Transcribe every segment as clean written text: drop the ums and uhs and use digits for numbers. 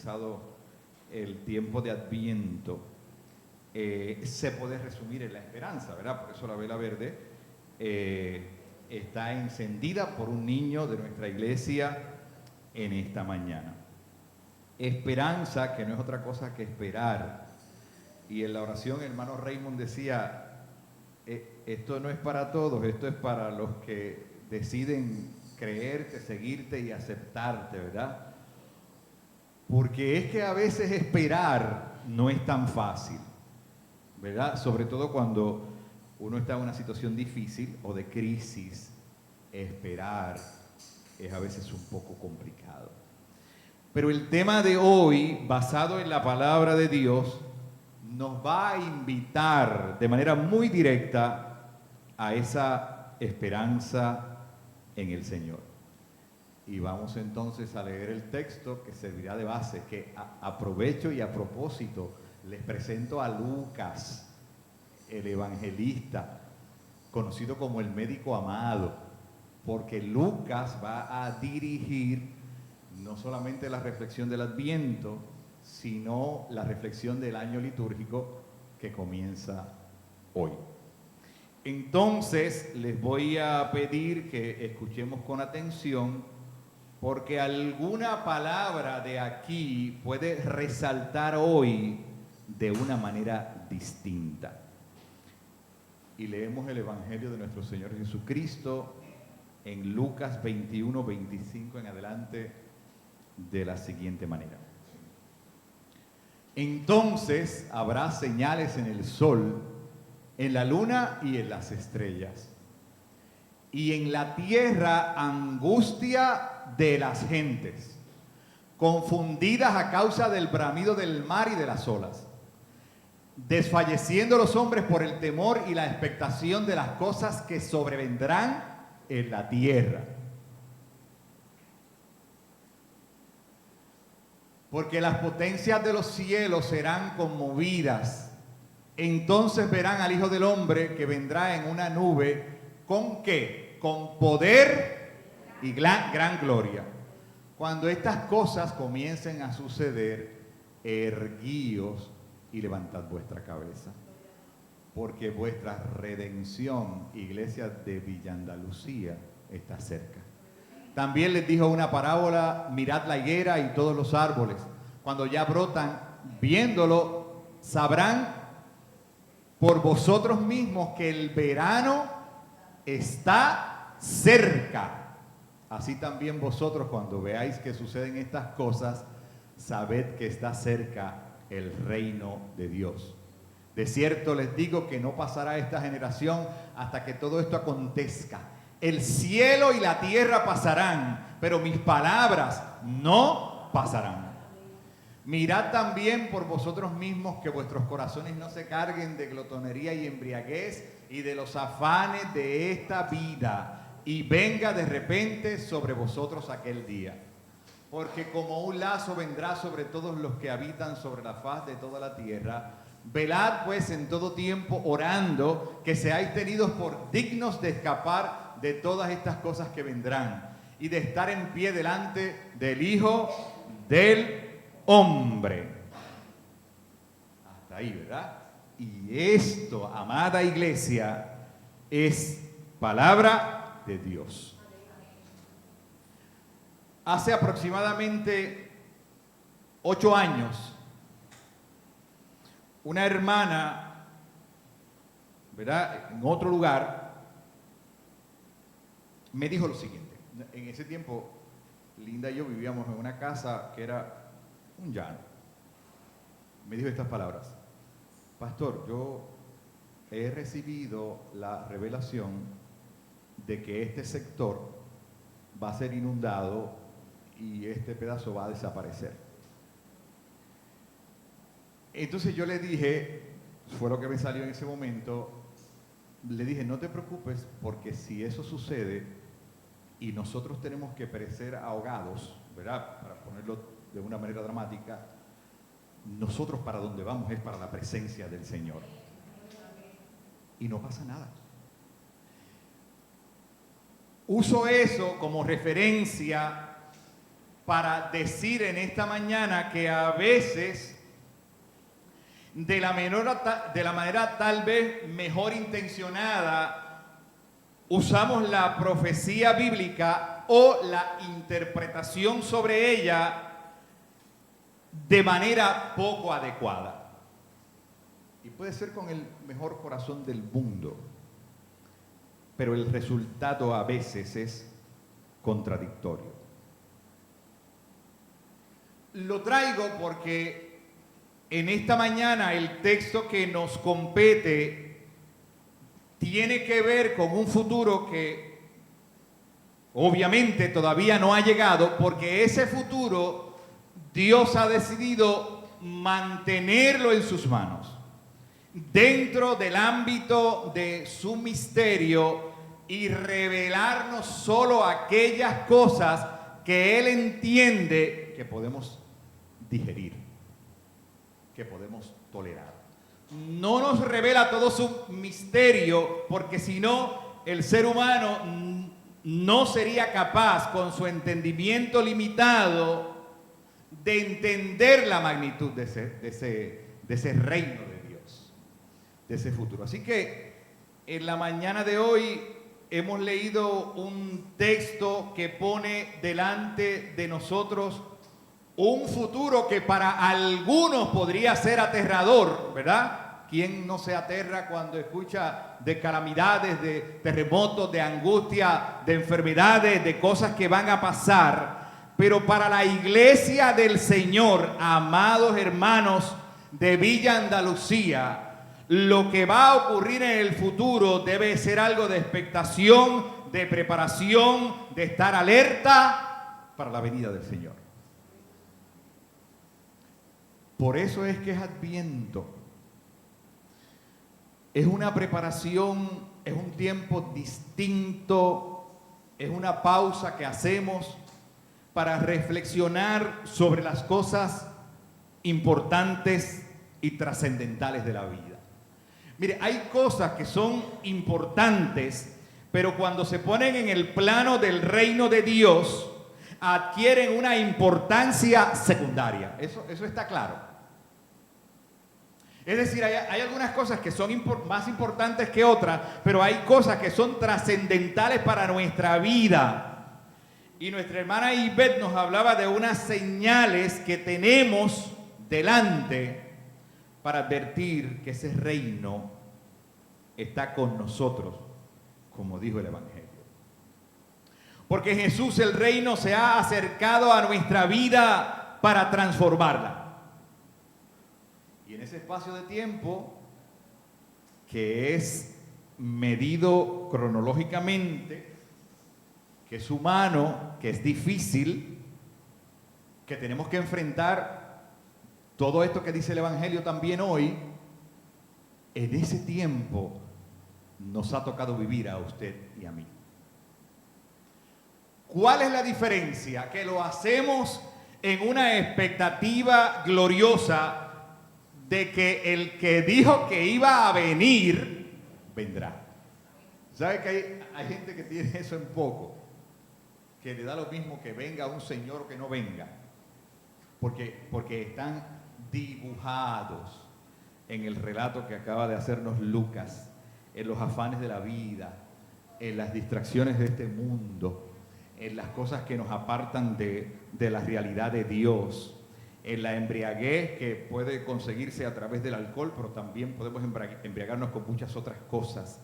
comenzado el tiempo de Adviento, se puede resumir en la esperanza, ¿verdad? Por eso la vela verde está encendida por un niño de nuestra iglesia en esta mañana. Esperanza, que no es otra cosa que esperar. Y en la oración el hermano Raymond decía, esto no es para todos, esto es para los que deciden creerte, seguirte y aceptarte, ¿verdad? Porque es que a veces esperar no es tan fácil, ¿verdad? Sobre todo cuando uno está en una situación difícil o de crisis, esperar es a veces un poco complicado. Pero el tema de hoy, basado en la palabra de Dios, nos va a invitar de manera muy directa a esa esperanza en el Señor. Y vamos entonces a leer el texto que servirá de base, que aprovecho y a propósito les presento a Lucas, el evangelista, conocido como el médico amado, porque Lucas va a dirigir no solamente la reflexión del Adviento, sino la reflexión del año litúrgico que comienza hoy. Entonces, les voy a pedir que escuchemos con atención, porque alguna palabra de aquí puede resaltar hoy de una manera distinta. Y leemos el Evangelio de nuestro Señor Jesucristo en Lucas 21, 25 en adelante de la siguiente manera. Entonces habrá señales en el sol, en la luna y en las estrellas. Y en la tierra angustia de las gentes, confundidas a causa del bramido del mar y de las olas, desfalleciendo los hombres por el temor y la expectación de las cosas que sobrevendrán en la tierra. Porque las potencias de los cielos serán conmovidas. Entonces verán al Hijo del Hombre que vendrá en una nube. ¿Con qué? Con poder y gran gloria. Cuando estas cosas comiencen a suceder, erguíos y levantad vuestra cabeza. Porque vuestra redención, iglesia de Villa Andalucía, está cerca. También les dijo una parábola: mirad la higuera y todos los árboles. Cuando ya brotan, viéndolo, sabrán por vosotros mismos que el verano está cerca. Así también vosotros, cuando veáis que suceden estas cosas, sabed que está cerca el reino de Dios. De cierto les digo que no pasará esta generación hasta que todo esto acontezca. El cielo y la tierra pasarán, pero mis palabras no pasarán. Mirad también por vosotros mismos que vuestros corazones no se carguen de glotonería y embriaguez y de los afanes de esta vida, y venga de repente sobre vosotros aquel día. Porque como un lazo vendrá sobre todos los que habitan sobre la faz de toda la tierra. Velad pues en todo tiempo orando, que seáis tenidos por dignos de escapar de todas estas cosas que vendrán y de estar en pie delante del Hijo del Hombre. Hasta ahí, ¿verdad? Y esto, amada iglesia, es palabra de Dios. Hace aproximadamente 8 años, una hermana, ¿verdad?, en otro lugar, me dijo lo siguiente. En ese tiempo, Linda y yo vivíamos en una casa que era un llano. Me dijo estas palabras: pastor, yo he recibido la revelación de que este sector va a ser inundado y este pedazo va a desaparecer. Entonces yo le dije, fue lo que me salió en ese momento, le dije: no te preocupes, porque si eso sucede y nosotros tenemos que perecer ahogados, ¿verdad?, para ponerlo de una manera dramática, nosotros para donde vamos es para la presencia del Señor. Y no pasa nada. Uso eso como referencia para decir en esta mañana que a veces, de la manera tal vez mejor intencionada, usamos la profecía bíblica o la interpretación sobre ella de manera poco adecuada. Y puede ser con el mejor corazón del mundo, pero el resultado a veces es contradictorio. Lo traigo porque en esta mañana el texto que nos compete tiene que ver con un futuro que obviamente todavía no ha llegado, porque ese futuro Dios ha decidido mantenerlo en sus manos, dentro del ámbito de su misterio, y revelarnos solo aquellas cosas que Él entiende que podemos digerir, que podemos tolerar. No nos revela todo su misterio, porque si no, el ser humano no sería capaz, con su entendimiento limitado, de entender la magnitud de ese reino de Dios, de ese futuro. Así que en la mañana de hoy hemos leído un texto que pone delante de nosotros un futuro que para algunos podría ser aterrador, ¿verdad? ¿Quién no se aterra cuando escucha de calamidades, de terremotos, de angustia, de enfermedades, de cosas que van a pasar? Pero para la iglesia del Señor, amados hermanos de Villa Andalucía, lo que va a ocurrir en el futuro debe ser algo de expectación, de preparación, de estar alerta para la venida del Señor. Por eso es que es Adviento. Es una preparación, es un tiempo distinto, es una pausa que hacemos para reflexionar sobre las cosas importantes y trascendentales de la vida. Mire, hay cosas que son importantes, pero cuando se ponen en el plano del reino de Dios, adquieren una importancia secundaria. Eso está claro. Es decir, hay algunas cosas que son más importantes que otras, pero hay cosas que son trascendentales para nuestra vida. Y nuestra hermana Ivette nos hablaba de unas señales que tenemos delante para advertir que ese reino está con nosotros, como dijo el Evangelio. Porque Jesús, el reino, se ha acercado a nuestra vida para transformarla. Y en ese espacio de tiempo, que es medido cronológicamente, que es humano, que es difícil, que tenemos que enfrentar todo esto que dice el Evangelio también hoy, en ese tiempo nos ha tocado vivir a usted y a mí. ¿Cuál es la diferencia? Que lo hacemos en una expectativa gloriosa de que el que dijo que iba a venir, vendrá. ¿Sabe que hay gente que tiene eso en poco? Que le da lo mismo que venga un señor o que no venga. Porque están dibujados en el relato que acaba de hacernos Lucas, en los afanes de la vida, en las distracciones de este mundo, en las cosas que nos apartan de la realidad de Dios, en la embriaguez que puede conseguirse a través del alcohol, pero también podemos embriagarnos con muchas otras cosas.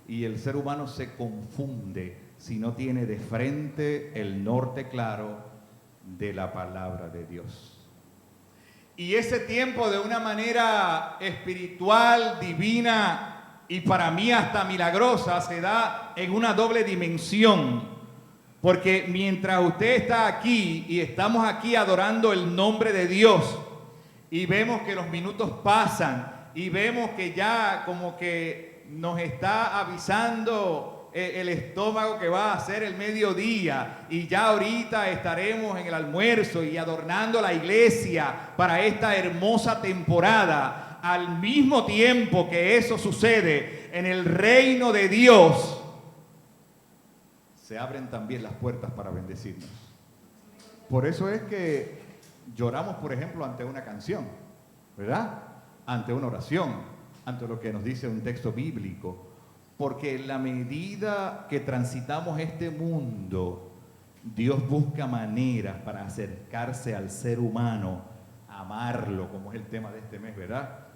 Y el ser humano se confunde si no tiene de frente el norte claro de la palabra de Dios. Y ese tiempo, de una manera espiritual, divina y para mí hasta milagrosa, se da en una doble dimensión. Porque mientras usted está aquí y estamos aquí adorando el nombre de Dios y vemos que los minutos pasan y vemos que ya como que nos está avisando el estómago que va a ser el mediodía y ya ahorita estaremos en el almuerzo y adornando la iglesia para esta hermosa temporada, al mismo tiempo que eso sucede en el reino de Dios, se abren también las puertas para bendecirnos. Por eso es que lloramos, por ejemplo, ante una canción, ¿verdad? Ante una oración, ante lo que nos dice un texto bíblico. Porque en la medida que transitamos este mundo, Dios busca maneras para acercarse al ser humano, amarlo, como es el tema de este mes, ¿verdad?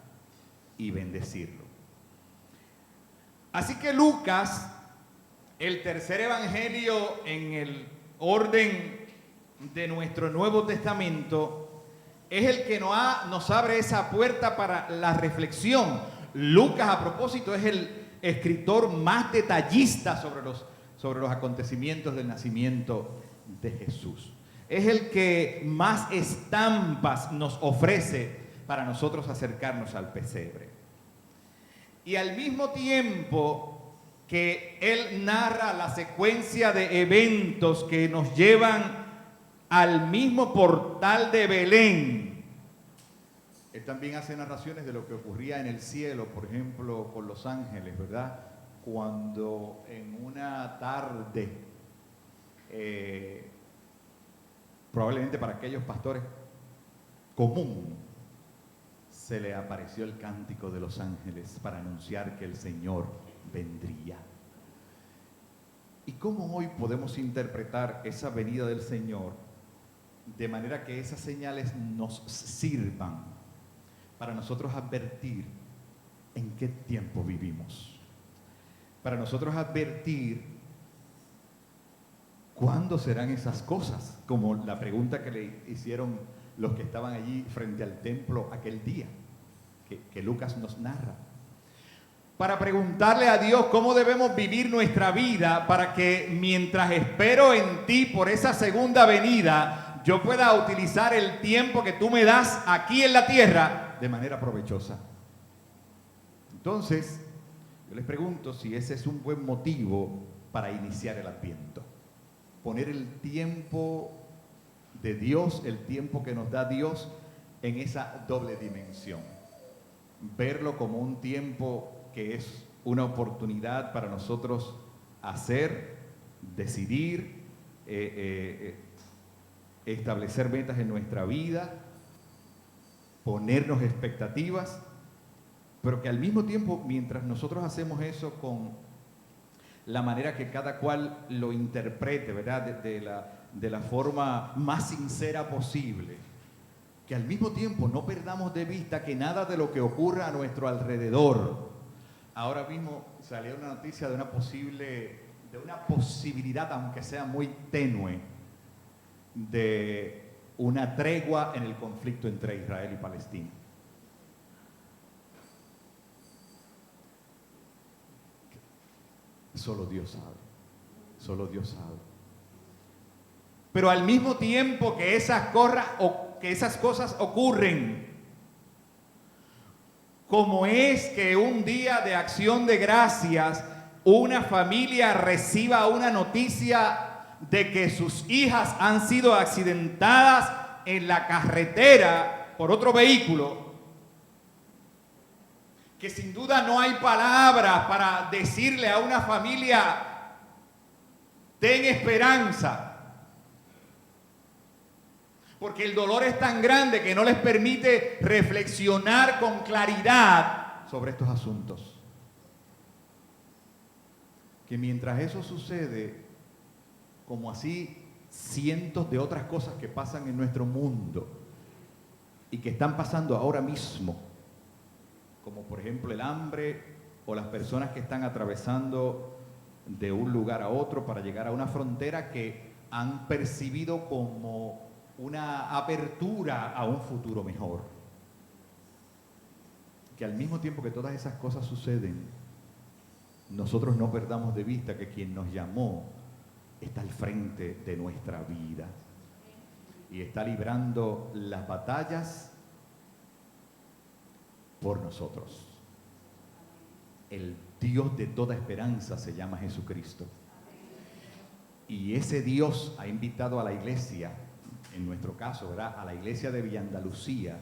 Y bendecirlo. Así que Lucas, el tercer evangelio en el orden de nuestro Nuevo Testamento, es el que nos abre esa puerta para la reflexión. Lucas, a propósito, es el escritor más detallista sobre los acontecimientos del nacimiento de Jesús. Es el que más estampas nos ofrece para nosotros acercarnos al pesebre. Y al mismo tiempo que él narra la secuencia de eventos que nos llevan al mismo portal de Belén, él también hace narraciones de lo que ocurría en el cielo, por ejemplo, con los ángeles, ¿verdad? Cuando en una tarde, probablemente para aquellos pastores común, se le apareció el cántico de los ángeles para anunciar que el Señor vendría. ¿Y cómo hoy podemos interpretar esa venida del Señor de manera que esas señales nos sirvan para nosotros advertir en qué tiempo vivimos? Para nosotros advertir cuándo serán esas cosas, como la pregunta que le hicieron los que estaban allí frente al templo aquel día, que Lucas nos narra. Para preguntarle a Dios cómo debemos vivir nuestra vida para que mientras espero en ti por esa segunda venida, yo pueda utilizar el tiempo que tú me das aquí en la tierra de manera provechosa. Entonces, yo les pregunto si ese es un buen motivo para iniciar el Adviento. Poner el tiempo de Dios, el tiempo que nos da Dios, en esa doble dimensión. Verlo como un tiempo que es una oportunidad para nosotros hacer, decidir, establecer metas en nuestra vida, ponernos expectativas, pero que al mismo tiempo, mientras nosotros hacemos eso con la manera que cada cual lo interprete, ¿verdad? De la forma más sincera posible, que al mismo tiempo no perdamos de vista que nada de lo que ocurra a nuestro alrededor. Ahora mismo salió una noticia de una posibilidad, aunque sea muy tenue, de una tregua en el conflicto entre Israel y Palestina. Solo Dios sabe, solo Dios sabe. Pero al mismo tiempo que esas cosas ocurren, como es que un día de acción de gracias, una familia reciba una noticia de que sus hijas han sido accidentadas en la carretera por otro vehículo, que sin duda no hay palabras para decirle a una familia, ten esperanza, porque el dolor es tan grande que no les permite reflexionar con claridad sobre estos asuntos. Que mientras eso sucede, como así cientos de otras cosas que pasan en nuestro mundo y que están pasando ahora mismo, como por ejemplo el hambre o las personas que están atravesando de un lugar a otro para llegar a una frontera que han percibido como una apertura a un futuro mejor. Que al mismo tiempo que todas esas cosas suceden, nosotros no perdamos de vista que quien nos llamó está al frente de nuestra vida y está librando las batallas por nosotros. El Dios de toda esperanza se llama Jesucristo. Y ese Dios ha invitado a la iglesia, en nuestro caso, ¿verdad?, a la iglesia de Villa Andalucía,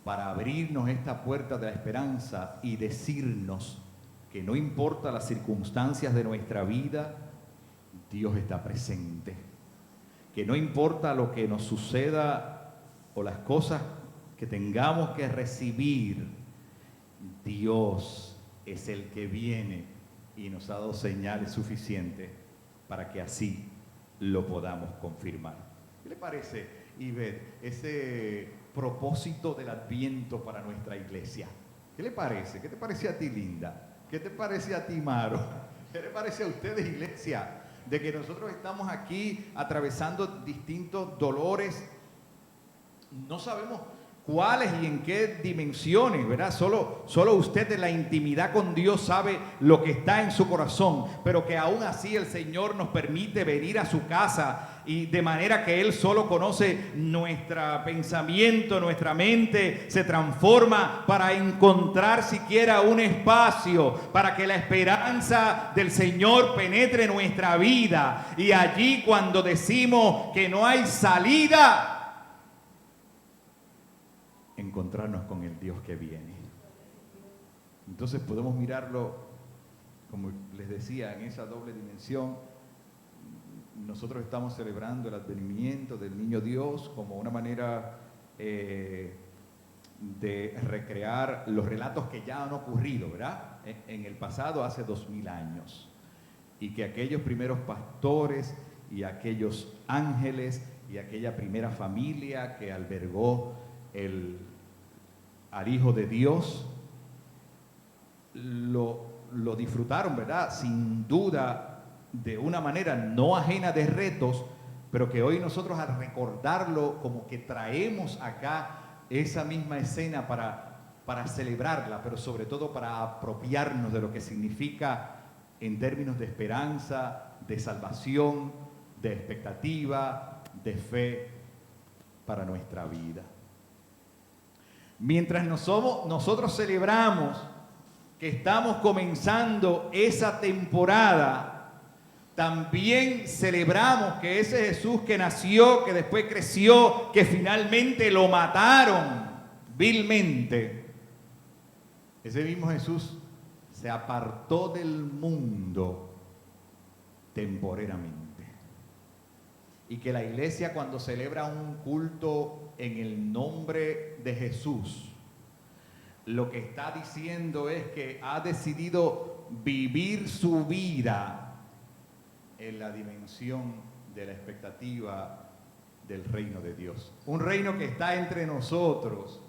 para abrirnos esta puerta de la esperanza y decirnos que no importa las circunstancias de nuestra vida, Dios está presente. que no importa lo que nos suceda o las cosas que tengamos que recibir, Dios es el que viene y nos ha dado señales suficientes para que así lo podamos confirmar. ¿Qué le parece, Ivette, ese propósito del Adviento para nuestra iglesia? ¿Qué le parece? ¿Qué te parece a ti, Linda? ¿Qué te parece a ti, Maro? ¿Qué le parece a ustedes, iglesia? De que nosotros estamos aquí atravesando distintos dolores, no sabemos cuáles y en qué dimensiones, ¿verdad? Solo usted en la intimidad con Dios sabe lo que está en su corazón, pero que aún así el Señor nos permite venir a su casa y de manera que Él solo conoce nuestro pensamiento, nuestra mente se transforma para encontrar siquiera un espacio para que la esperanza del Señor penetre nuestra vida. Y allí cuando decimos que no hay salida, encontrarnos con el Dios que viene. Entonces podemos mirarlo, como les decía, en esa doble dimensión. Nosotros estamos celebrando el advenimiento del niño Dios como una manera de recrear los relatos que ya han ocurrido, ¿verdad? En el pasado, hace 2000 años. Y que aquellos primeros pastores y aquellos ángeles y aquella primera familia que albergó al Hijo de Dios, lo disfrutaron, ¿verdad? Sin duda, de una manera no ajena de retos, pero que hoy nosotros al recordarlo, como que traemos acá esa misma escena para celebrarla, pero sobre todo para apropiarnos de lo que significa en términos de esperanza, de salvación, de expectativa, de fe para nuestra vida. Mientras nosotros celebramos que estamos comenzando esa temporada, también celebramos que ese Jesús que nació, que después creció, que finalmente lo mataron vilmente, ese mismo Jesús se apartó del mundo temporeramente. Y que la iglesia, cuando celebra un culto en el nombre de Jesús, lo que está diciendo es que ha decidido vivir su vida en la dimensión de la expectativa del reino de Dios. Un reino que está entre nosotros,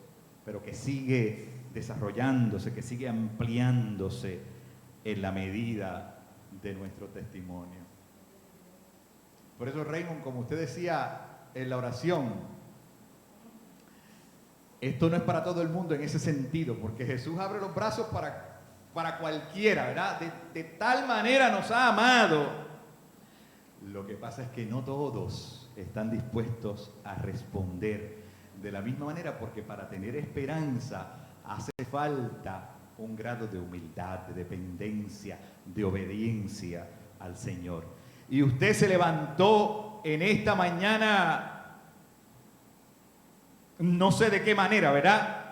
pero que sigue desarrollándose, que sigue ampliándose en la medida de nuestro testimonio. Por eso, Raymond, como usted decía en la oración, esto no es para todo el mundo en ese sentido, porque Jesús abre los brazos para cualquiera, ¿verdad? De tal manera nos ha amado. Lo que pasa es que no todos están dispuestos a responder de la misma manera, porque para tener esperanza hace falta un grado de humildad, de dependencia, de obediencia al Señor. Y usted se levantó en esta mañana, no sé de qué manera, ¿verdad?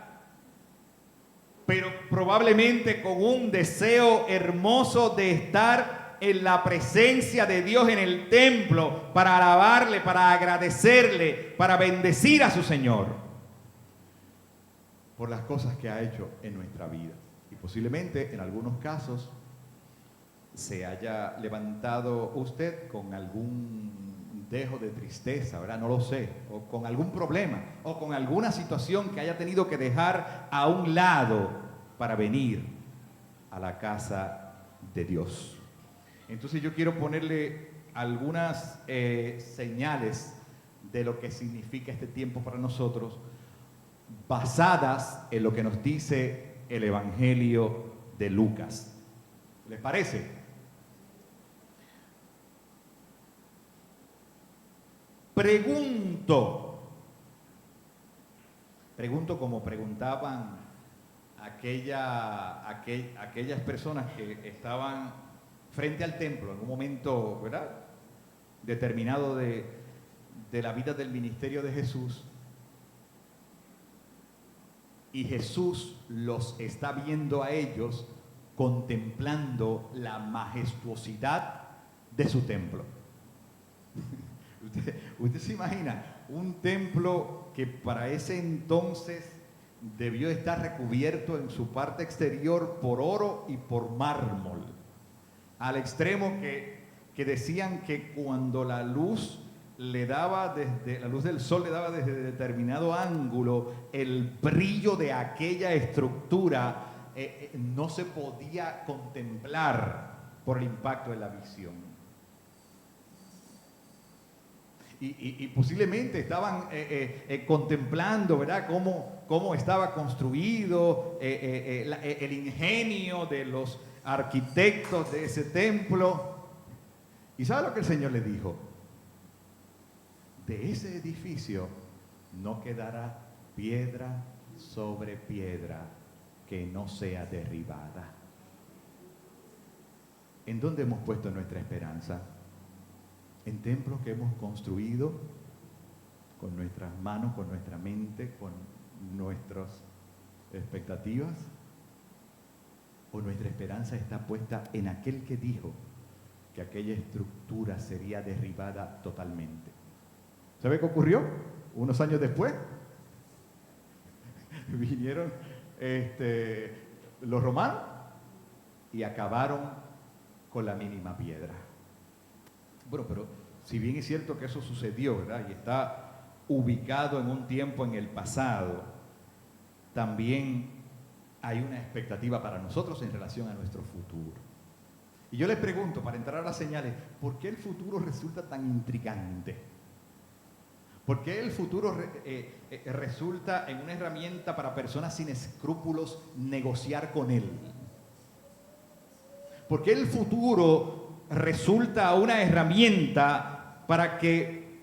Pero probablemente con un deseo hermoso de estar en la presencia de Dios en el templo para alabarle, para agradecerle, para bendecir a su Señor por las cosas que ha hecho en nuestra vida. Y posiblemente en algunos casos se haya levantado usted con algún dejo de tristeza, ¿verdad? No lo sé, o con algún problema, o con alguna situación que haya tenido que dejar a un lado para venir a la casa de Dios. Entonces yo quiero ponerle algunas señales de lo que significa este tiempo para nosotros, basadas en lo que nos dice el Evangelio de Lucas. ¿Les parece? Pregunto como preguntaban aquellas personas que estaban frente al templo en un momento, ¿verdad?, determinado de la vida del ministerio de Jesús. Y Jesús los está viendo a ellos contemplando la majestuosidad de su templo. Usted se imagina un templo que para ese entonces debió estar recubierto en su parte exterior por oro y por mármol, al extremo que decían que cuando la luz la luz del sol le daba desde determinado ángulo, el brillo de aquella estructura no se podía contemplar por el impacto de la visión. Y posiblemente estaban contemplando, ¿verdad?, cómo estaba construido, el ingenio de los arquitectos de ese templo. ¿Y sabe lo que el Señor le dijo? De ese edificio no quedará piedra sobre piedra que no sea derribada. ¿En dónde hemos puesto nuestra esperanza? ¿En templos que hemos construido con nuestras manos, con nuestra mente, con nuestras expectativas? ¿O nuestra esperanza está puesta en aquel que dijo que aquella estructura sería derribada totalmente? ¿Sabe qué ocurrió? Unos años después vinieron los romanos y acabaron con la mínima piedra. Bueno, pero si bien es cierto que eso sucedió, ¿verdad?, y está ubicado en un tiempo en el pasado, también hay una expectativa para nosotros en relación a nuestro futuro. Y yo les pregunto, para entrar a las señales, ¿por qué el futuro resulta tan intrigante? ¿Por qué el futuro resulta en una herramienta para personas sin escrúpulos negociar con él? ¿Por qué el futuro resulta una herramienta para que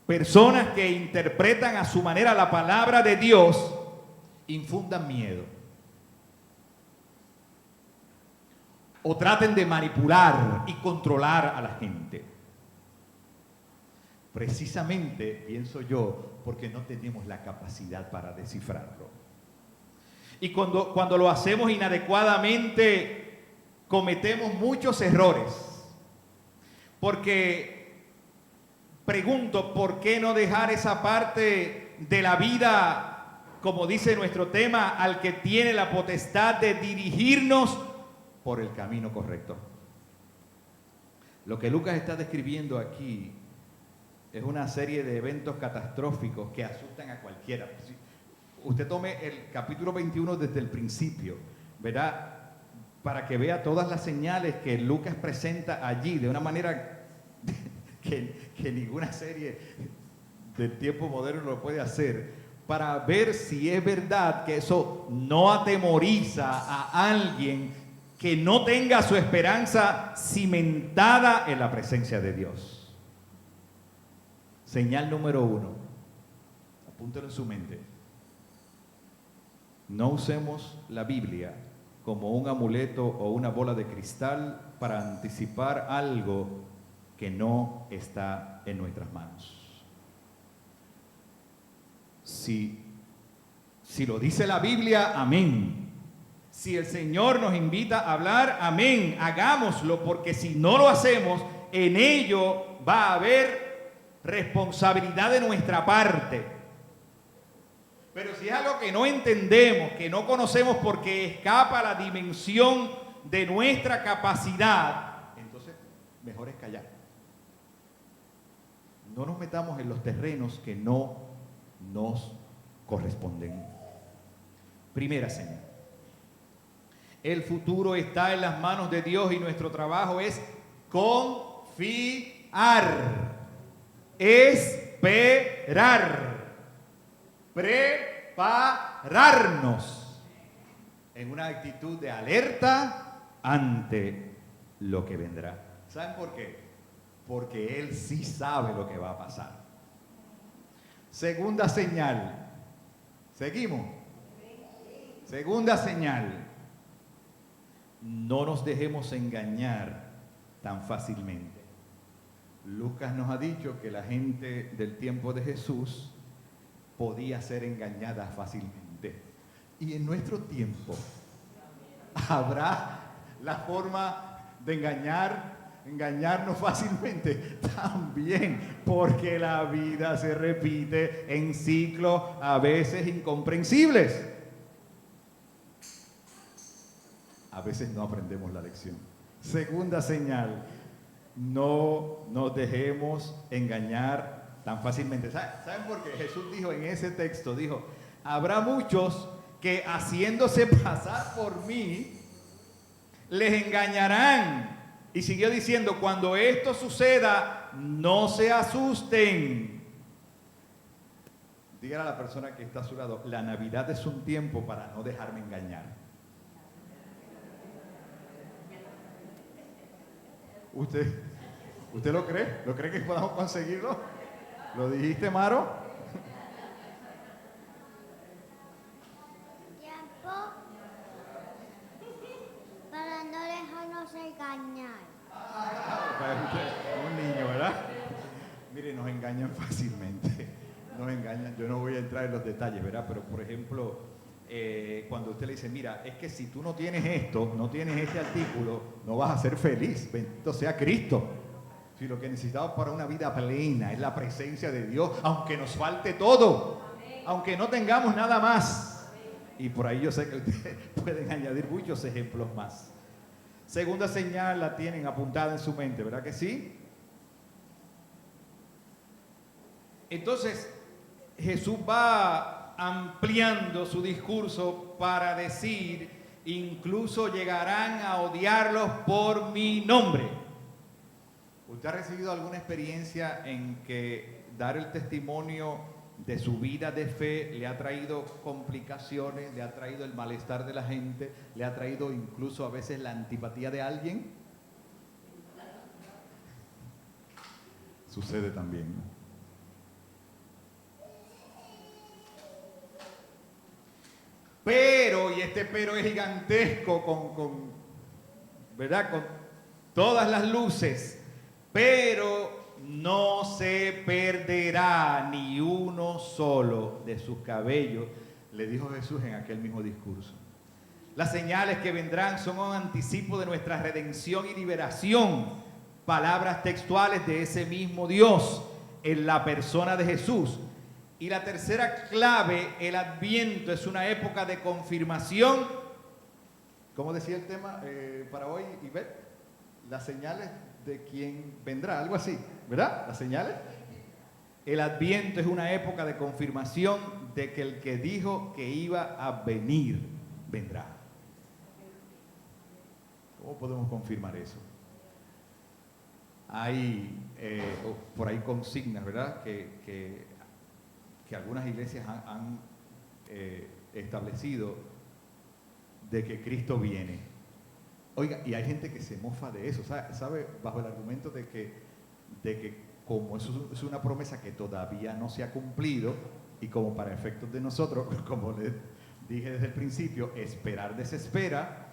personas que interpretan a su manera la palabra de Dios infundan miedo? O traten de manipular y controlar a la gente. Precisamente, pienso yo, porque no tenemos la capacidad para descifrarlo. Y cuando lo hacemos inadecuadamente, cometemos muchos errores. Porque, pregunto, ¿por qué no dejar esa parte de la vida, como dice nuestro tema, al que tiene la potestad de dirigirnos por el camino correcto? Lo que Lucas está describiendo aquí es una serie de eventos catastróficos que asustan a cualquiera. Usted tome el capítulo 21 desde el principio, ¿verdad?, para que vea todas las señales que Lucas presenta allí de una manera que ninguna serie del tiempo moderno lo puede hacer, para ver si es verdad que eso no atemoriza a alguien que no tenga su esperanza cimentada en la presencia de Dios. Señal número 1, apúntelo en su mente: no usemos la Biblia como un amuleto o una bola de cristal para anticipar algo que no está en nuestras manos. Si lo dice la Biblia, amén. Si el Señor nos invita a hablar, amén, hagámoslo, porque si no lo hacemos, en ello va a haber responsabilidad de nuestra parte. Pero si es algo que no entendemos, que no conocemos porque escapa a la dimensión de nuestra capacidad, entonces mejor es callar. No nos metamos en los terrenos que no nos corresponden. Primera señal: el futuro está en las manos de Dios y nuestro trabajo es confiar. Esperar, prepararnos en una actitud de alerta ante lo que vendrá. ¿Saben por qué? Porque Él sí sabe lo que va a pasar. Segunda señal. ¿Seguimos? Segunda señal: no nos dejemos engañar tan fácilmente. Lucas nos ha dicho que la gente del tiempo de Jesús podía ser engañada fácilmente. Y en nuestro tiempo habrá la forma de engañar engañarnos fácilmente también, porque la vida se repite en ciclos a veces incomprensibles. A veces no aprendemos la lección. Segunda señal, no nos dejemos engañar tan fácilmente. ¿Saben por qué? Jesús dijo en ese texto, dijo, habrá muchos que haciéndose pasar por mí, les engañarán. Y siguió diciendo, cuando esto suceda, no se asusten. Dígale a la persona que está a su lado, la Navidad es un tiempo para no dejarme engañar. ¿Usted lo cree? ¿Lo cree que podamos conseguirlo? ¿Lo dijiste, Maro? Tiempo para no dejarnos engañar. Un niño, ¿verdad? Mire, nos engañan fácilmente. Nos engañan. Yo no voy a entrar en los detalles, ¿verdad? Pero, por ejemplo, cuando usted le dice, mira, es que si tú no tienes esto, no tienes este artículo, no vas a ser feliz. Bendito sea Cristo. Si lo que necesitamos para una vida plena es la presencia de Dios, aunque nos falte todo, aunque no tengamos nada más. Y por ahí yo sé que ustedes pueden añadir muchos ejemplos más. Segunda señal la tienen apuntada en su mente, ¿verdad que sí? Entonces, Jesús va ampliando su discurso para decir, incluso llegarán a odiarlos por mi nombre. ¿Usted ha recibido alguna experiencia en que dar el testimonio de su vida de fe le ha traído complicaciones, le ha traído el malestar de la gente, le ha traído incluso a veces la antipatía de alguien? Sucede también, ¿no? Pero, y este pero es gigantesco ¿verdad? Con todas las luces, pero no se perderá ni uno solo de sus cabellos, le dijo Jesús en aquel mismo discurso. Las señales que vendrán son un anticipo de nuestra redención y liberación, palabras textuales de ese mismo Dios en la persona de Jesús. Y la tercera clave, el Adviento, es una época de confirmación. ¿Cómo decía el tema para hoy, Ivette? Las señales de quien vendrá, algo así, ¿verdad? Las señales. El Adviento es una época de confirmación de que el que dijo que iba a venir, vendrá. ¿Cómo podemos confirmar eso? Hay por ahí consignas, ¿verdad? Que algunas iglesias han establecido de que Cristo viene. Oiga, y hay gente que se mofa de eso, ¿sabe? Bajo el argumento de que como eso es una promesa que todavía no se ha cumplido y como para efectos de nosotros, como les dije desde el principio, esperar desespera,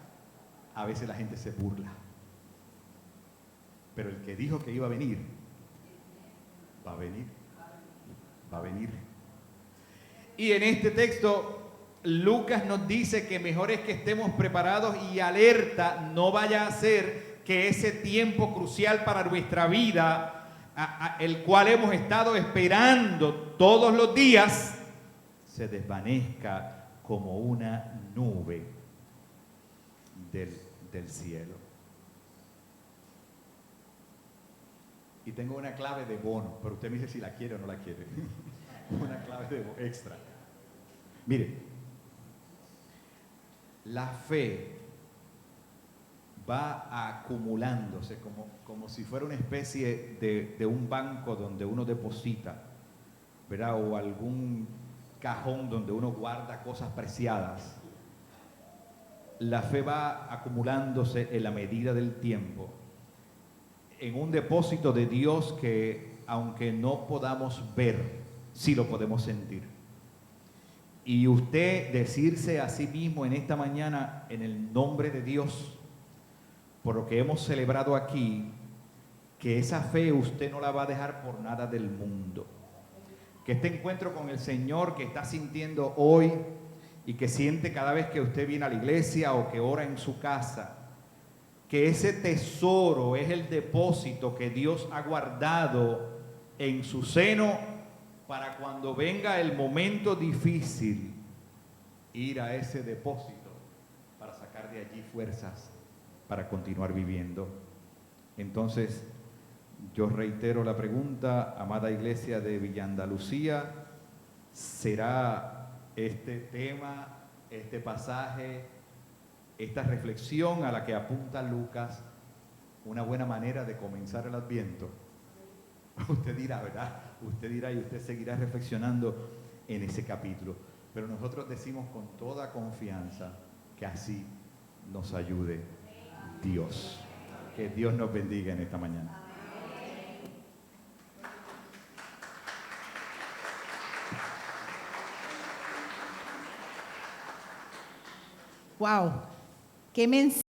a veces la gente se burla. Pero el que dijo que iba a venir, va a venir. Va a venir. Y en este texto, Lucas nos dice que mejor es que estemos preparados y alerta, no vaya a ser que ese tiempo crucial para nuestra vida, el cual hemos estado esperando todos los días, se desvanezca como una nube del cielo. Y tengo una clave de bono, pero usted me dice si la quiere o no la quiere. Una clave de extra. Mire, la fe va acumulándose como si fuera una especie de un banco donde uno deposita, ¿verdad? O algún cajón donde uno guarda cosas preciadas. La fe va acumulándose en la medida del tiempo en un depósito de Dios que, aunque no podamos ver, sí lo podemos sentir. Y usted decirse a sí mismo en esta mañana, en el nombre de Dios, por lo que hemos celebrado aquí, que esa fe usted no la va a dejar por nada del mundo. Que este encuentro con el Señor que está sintiendo hoy y que siente cada vez que usted viene a la iglesia o que ora en su casa, que ese tesoro es el depósito que Dios ha guardado en su seno para cuando venga el momento difícil, ir a ese depósito para sacar de allí fuerzas para continuar viviendo. Entonces, yo reitero la pregunta, amada iglesia de Villa Andalucía, ¿será este tema, este pasaje, esta reflexión a la que apunta Lucas una buena manera de comenzar el Adviento? Usted dirá, ¿verdad? Usted dirá y usted seguirá reflexionando en ese capítulo. Pero nosotros decimos con toda confianza que así nos ayude Dios. Que Dios nos bendiga en esta mañana. Wow, qué mensaje.